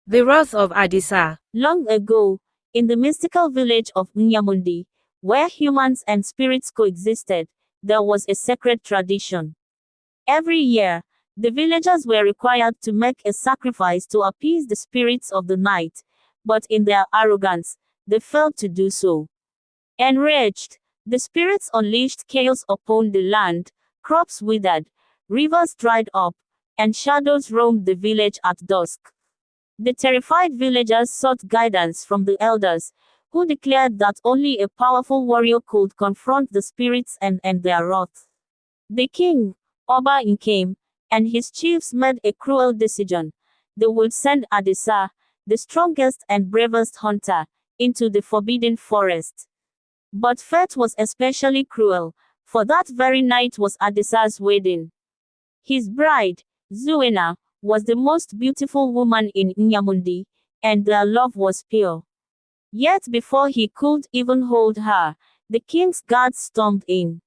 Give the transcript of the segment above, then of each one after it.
The Wrath of Adisa. Long ago, in the mystical village of Nyamundi, where humans and spirits coexisted, there was a sacred tradition. Every year, the villagers were required to make a sacrifice to appease the spirits of the night, but in their arrogance, they failed to do so. Enraged, the spirits unleashed chaos upon the land, crops withered, rivers dried up, and shadows roamed the village at dusk. The terrified villagers sought guidance from the elders, who declared that only a powerful warrior could confront the spirits and end their wrath. The king, Oba Nkem, and his chiefs made a cruel decision. They would send Adisa, the strongest and bravest hunter, into the forbidden forest. But fate was especially cruel, for that very night was Adisa's wedding. His bride, Zuena, was the most beautiful woman in Nyamundi, and their love was pure. Yet before he could even hold her, the king's guards stormed in.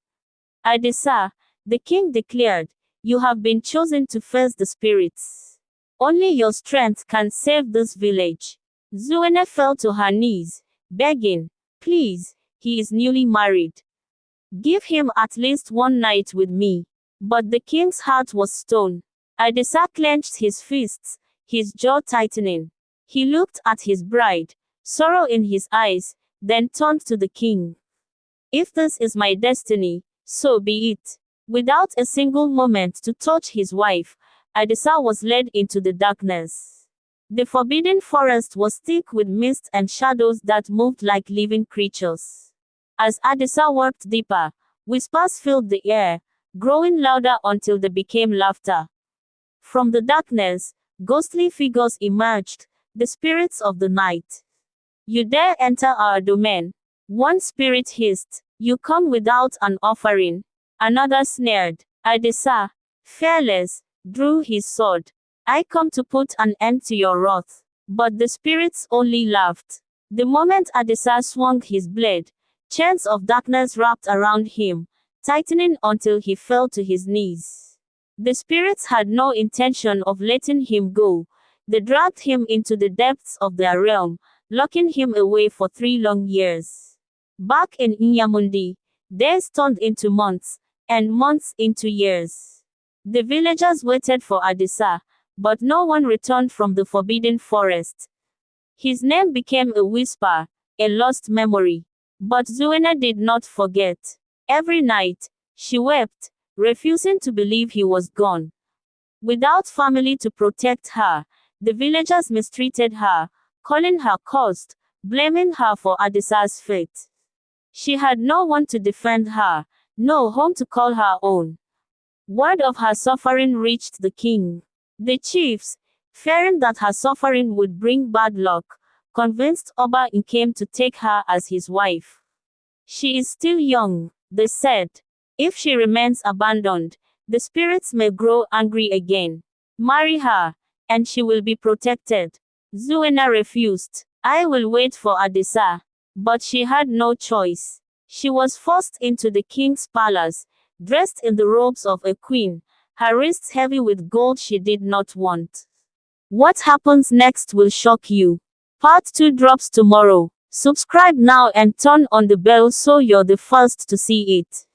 Adisa, the king declared, "You have been chosen to face the spirits. Only your strength can save this village." Zuena fell to her knees, begging, "Please, he is newly married. Give him at least one night with me." But the king's heart was stone. Adisa clenched his fists, his jaw tightening. He looked at his bride, sorrow in his eyes, then turned to the king. "If this is my destiny, so be it." Without a single moment to touch his wife, Adisa was led into the darkness. The forbidden forest was thick with mist and shadows that moved like living creatures. As Adisa walked deeper, whispers filled the air, growing louder until they became laughter. From the darkness, ghostly figures emerged, the spirits of the night. "You dare enter our domain?" One spirit hissed. "You come without an offering." Another sneered. Adisa, fearless, drew his sword. "I come to put an end to your wrath." But the spirits only laughed. The moment Adisa swung his blade, chains of darkness wrapped around him, tightening until he fell to his knees. The spirits had no intention of letting him go. They dragged him into the depths of their realm, locking him away for 3 long years. Back in Nyamundi, days turned into months, and months into years. The villagers waited for Adisa, but no one returned from the forbidden forest. His name became a whisper, a lost memory. But Zuena did not forget. Every night, she wept, refusing to believe he was gone. Without family to protect her, the villagers mistreated her, calling her cursed, blaming her for Adisa's fate. She had no one to defend her, no home to call her own. Word of her suffering reached the king. The chiefs, fearing that her suffering would bring bad luck, convinced Oba Nkem to take her as his wife. "She is still young," they said. "If she remains abandoned, the spirits may grow angry again. Marry her, and she will be protected." Zuena refused. "I will wait for Adisa." But she had no choice. She was forced into the king's palace, dressed in the robes of a queen, her wrists heavy with gold she did not want. What happens next will shock you. Part 2 drops tomorrow. Subscribe now and turn on the bell so you're the first to see it.